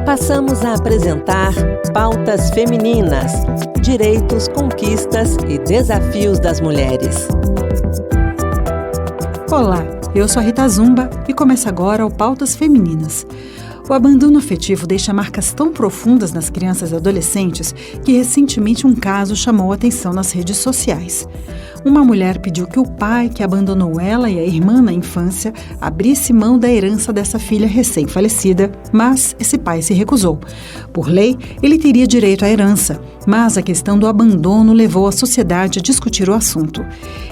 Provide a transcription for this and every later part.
Passamos a apresentar Pautas Femininas: direitos, conquistas e desafios das mulheres. Olá, eu sou a Rita Zumba e começa agora o Pautas Femininas. O abandono afetivo deixa marcas tão profundas nas crianças e adolescentes que recentemente um caso chamou a atenção nas redes sociais. Uma mulher pediu que o pai, que abandonou ela e a irmã na infância, abrisse mão da herança dessa filha recém-falecida, mas esse pai se recusou. Por lei, ele teria direito à herança, mas a questão do abandono levou a sociedade a discutir o assunto.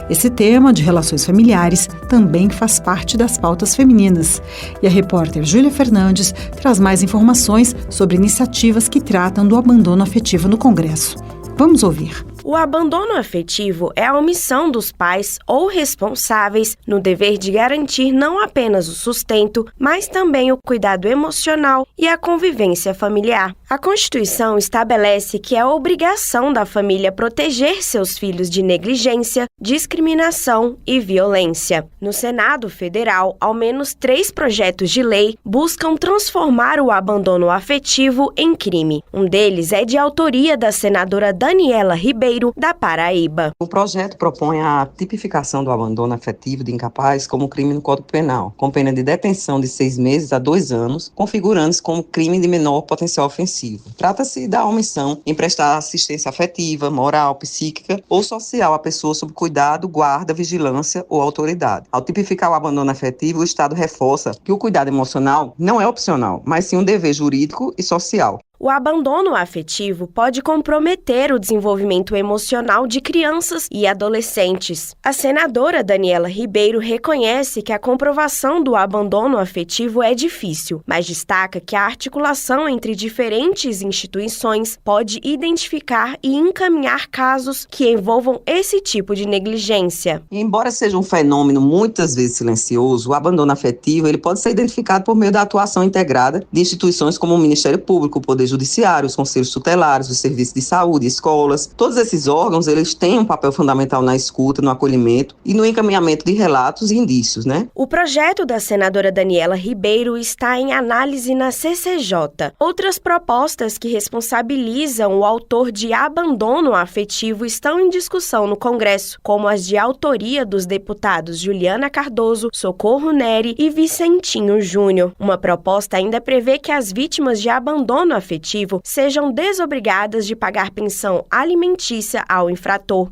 Esse tema de relações familiares também faz parte das pautas femininas. E a repórter Júlia Fernandes traz mais informações sobre iniciativas que tratam do abandono afetivo no Congresso. Vamos ouvir. O abandono afetivo é a omissão dos pais ou responsáveis no dever de garantir não apenas o sustento, mas também o cuidado emocional e a convivência familiar. A Constituição estabelece que é obrigação da família proteger seus filhos de negligência, discriminação e violência. No Senado Federal, ao menos 3 projetos de lei buscam transformar o abandono afetivo em crime. Um deles é de autoria da senadora Daniela Ribeiro, da Paraíba. O projeto propõe a tipificação do abandono afetivo de incapaz como crime no Código Penal, com pena de detenção de 6 meses a 2 anos, configurando-se como crime de menor potencial ofensivo. Trata-se da omissão em prestar assistência afetiva, moral, psíquica ou social à pessoa sob cuidado, guarda, vigilância ou autoridade. Ao tipificar o abandono afetivo, o Estado reforça que o cuidado emocional não é opcional, mas sim um dever jurídico e social. O abandono afetivo pode comprometer o desenvolvimento emocional de crianças e adolescentes. A senadora Daniela Ribeiro reconhece que a comprovação do abandono afetivo é difícil, mas destaca que a articulação entre diferentes instituições pode identificar e encaminhar casos que envolvam esse tipo de negligência. Embora seja um fenômeno muitas vezes silencioso, o abandono afetivo ele pode ser identificado por meio da atuação integrada de instituições como o Ministério Público, o Poder Judiciário, os conselhos tutelares, os serviços de saúde, escolas. Todos esses órgãos, eles têm um papel fundamental na escuta, no acolhimento e no encaminhamento de relatos e indícios, né? O projeto da senadora Daniela Ribeiro está em análise na CCJ. Outras propostas que responsabilizam o autor de abandono afetivo estão em discussão no Congresso, como as de autoria dos deputados Juliana Cardoso, Socorro Neri e Vicentinho Júnior. Uma proposta ainda prevê que as vítimas de abandono afetivo sejam desobrigadas de pagar pensão alimentícia ao infrator.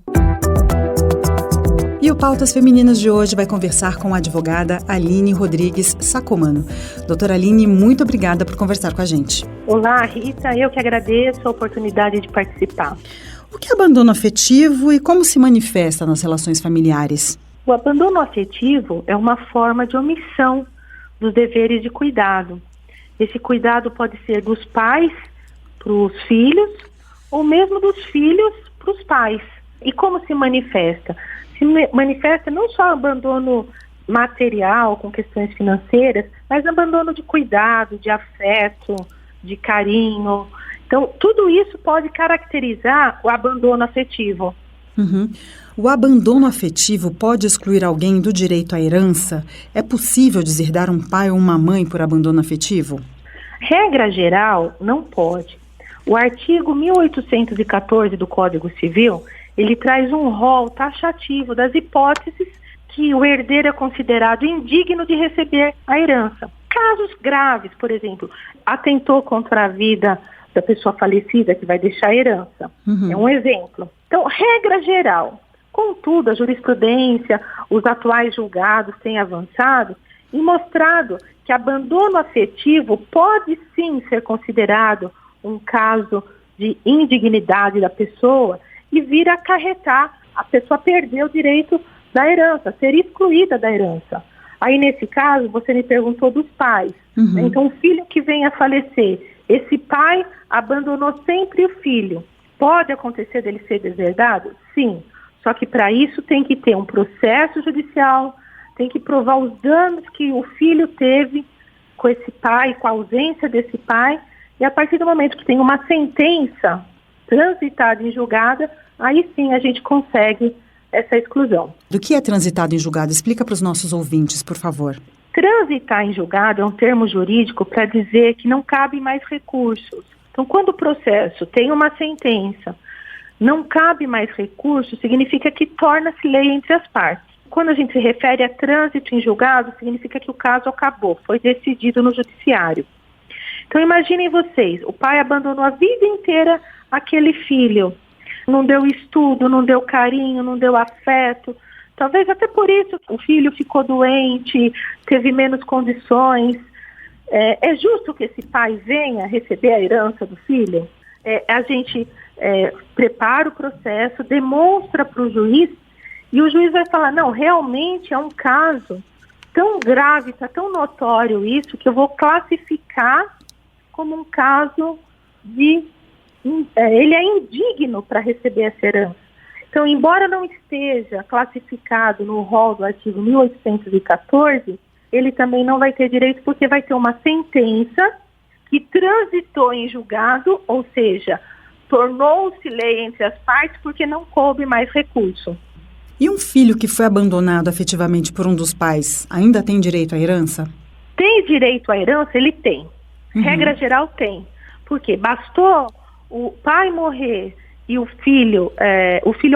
E o Pautas Femininas de hoje vai conversar com a advogada Aline Rodrigues Sacomano. Doutora Aline, muito obrigada por conversar com a gente. Olá, Rita, eu que agradeço a oportunidade de participar. O que é abandono afetivo e como se manifesta nas relações familiares? O abandono afetivo é uma forma de omissão dos deveres de cuidado. Esse cuidado pode ser dos pais para os filhos ou mesmo dos filhos para os pais. E como se manifesta? Se manifesta não só abandono material com questões financeiras, mas abandono de cuidado, de afeto, de carinho. Então, tudo isso pode caracterizar o abandono afetivo. Uhum. O abandono afetivo pode excluir alguém do direito à herança? É possível deserdar um pai ou uma mãe por abandono afetivo? Regra geral, não pode. O artigo 1814 do Código Civil, ele traz um rol taxativo das hipóteses que o herdeiro é considerado indigno de receber a herança. Casos graves, por exemplo, atentou contra a vida da pessoa falecida que vai deixar a herança. É um exemplo. Então, regra geral. Contudo, a jurisprudência, os atuais julgados têm avançado e mostrado que abandono afetivo pode sim ser considerado um caso de indignidade da pessoa e vir a acarretar a pessoa perder o direito da herança, ser excluída da herança. Aí, nesse caso, você me perguntou dos pais. Então, o filho que vem a falecer, esse pai abandonou sempre o filho. Pode acontecer dele ser deserdado? Sim. Só que para isso tem que ter um processo judicial, tem que provar os danos que o filho teve com esse pai, com a ausência desse pai, e a partir do momento que tem uma sentença transitada em julgada, aí sim a gente consegue essa exclusão. Do que é transitado em julgado? Explica para os nossos ouvintes, por favor. Transitar em julgado é um termo jurídico para dizer que não cabe mais recursos. Então, quando o processo tem uma sentença, não cabe mais recurso, significa que torna-se lei entre as partes. Quando a gente se refere a trânsito em julgado, significa que o caso acabou, foi decidido no judiciário. Então, imaginem vocês, o pai abandonou a vida inteira aquele filho, não deu estudo, não deu carinho, não deu afeto. Talvez até por isso o filho ficou doente, teve menos condições. É justo que esse pai venha receber a herança do filho? A gente prepara o processo, demonstra para o juiz, e o juiz vai falar, não, realmente é um caso tão grave, está tão notório isso, que eu vou classificar como um caso de... ele é indigno para receber essa herança. Então, embora não esteja classificado no rol do artigo 1814, ele também não vai ter direito porque vai ter uma sentença que transitou em julgado, ou seja, tornou-se lei entre as partes porque não coube mais recurso. E um filho que foi abandonado afetivamente por um dos pais ainda tem direito à herança? Tem direito à herança? Ele tem. Regra geral tem. Porque bastou o pai morrer e o filho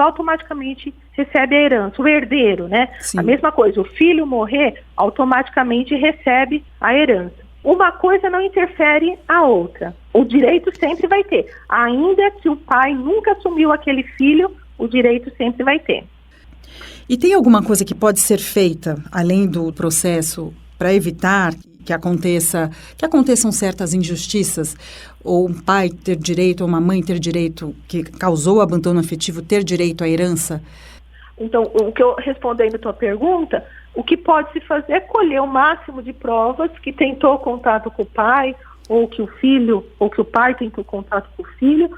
automaticamente recebe a herança, o herdeiro, né? Sim. A mesma coisa, o filho morrer, automaticamente recebe a herança. Uma coisa não interfere a outra. O direito sempre vai ter. Ainda que o pai nunca assumiu aquele filho, o direito sempre vai ter. E tem alguma coisa que pode ser feita, além do processo, para evitar que aconteçam certas injustiças, ou um pai ter direito, ou uma mãe ter direito, que causou o abandono afetivo, ter direito à herança? Então, respondendo a tua pergunta, o que pode se fazer é colher o máximo de provas que tentou contato com o pai, ou que o pai tentou contato com o filho,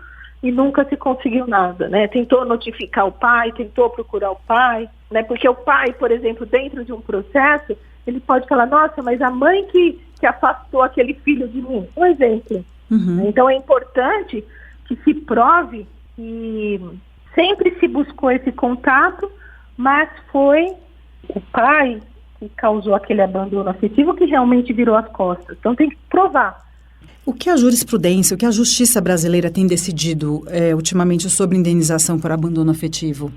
e nunca se conseguiu nada, né? Tentou notificar o pai, tentou procurar o pai, né? Porque o pai, por exemplo, dentro de um processo, ele pode falar, nossa, mas a mãe que afastou aquele filho de mim, um exemplo. Então é importante que se prove que sempre se buscou esse contato, mas foi o pai que causou aquele abandono afetivo que realmente virou as costas. Então tem que provar. O que a jurisprudência, o que a justiça brasileira tem decidido ultimamente sobre indenização por abandono afetivo?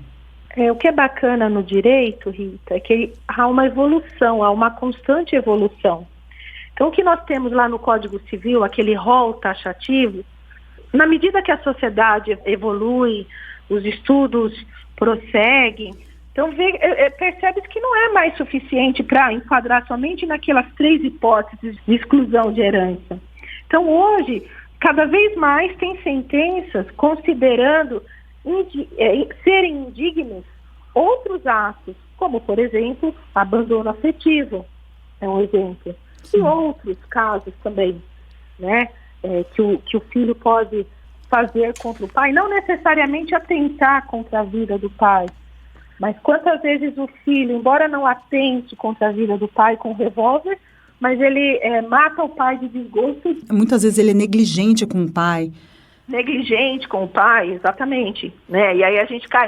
O que é bacana no direito, Rita, é que há uma evolução, há uma constante evolução. Então, o que nós temos lá no Código Civil, aquele rol taxativo, na medida que a sociedade evolui, os estudos prosseguem, então percebe-se que não é mais suficiente para enquadrar somente naquelas 3 hipóteses de exclusão de herança. Então, hoje, cada vez mais tem sentenças considerando serem indignos outros atos, como, por exemplo, abandono afetivo, é um exemplo. E outros casos também, né, que o filho pode fazer contra o pai, não necessariamente atentar contra a vida do pai, mas quantas vezes o filho, embora não atente contra a vida do pai com revólver, mas ele mata o pai de desgosto. Muitas vezes ele é negligente com o pai. Negligente com o pai, exatamente, né? E aí a gente cai.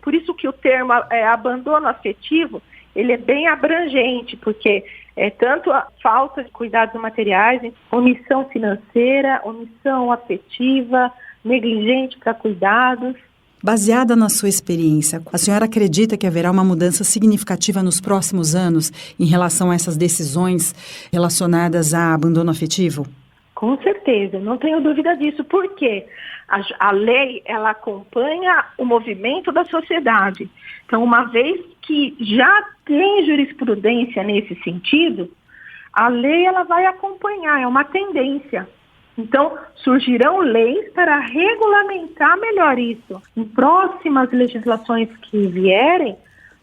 Por isso que o termo abandono afetivo, ele é bem abrangente, porque é tanto a falta de cuidados materiais, omissão financeira, omissão afetiva, negligente para cuidados. Baseada na sua experiência, a senhora acredita que haverá uma mudança significativa nos próximos anos em relação a essas decisões relacionadas a abandono afetivo? Com certeza, não tenho dúvida disso, porque a lei, ela acompanha o movimento da sociedade. Então, uma vez que já tem jurisprudência nesse sentido, a lei ela vai acompanhar, é uma tendência. Então, surgirão leis para regulamentar melhor isso. Em próximas legislações que vierem,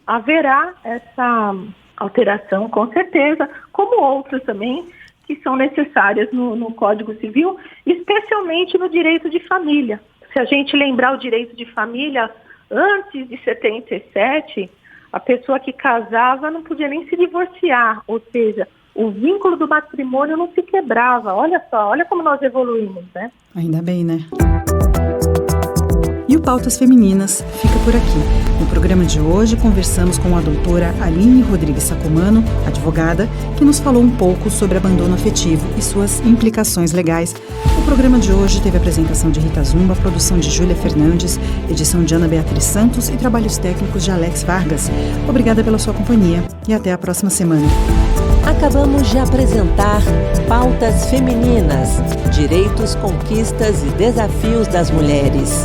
haverá essa alteração, com certeza, como outras também, que são necessárias no Código Civil, especialmente no direito de família. Se a gente lembrar o direito de família, antes de 77, a pessoa que casava não podia nem se divorciar, ou seja, o vínculo do matrimônio não se quebrava. Olha só, olha como nós evoluímos, né? Ainda bem, né? E E o Pautas Femininas fica por aqui. No programa de hoje, conversamos com a doutora Aline Rodrigues Sacomano, advogada, que nos falou um pouco sobre abandono afetivo e suas implicações legais. O programa de hoje teve a apresentação de Rita Zumba, produção de Júlia Fernandes, edição de Ana Beatriz Santos e trabalhos técnicos de Alex Vargas. Obrigada pela sua companhia e até a próxima semana. Acabamos de apresentar Pautas Femininas, direitos, conquistas e desafios das mulheres.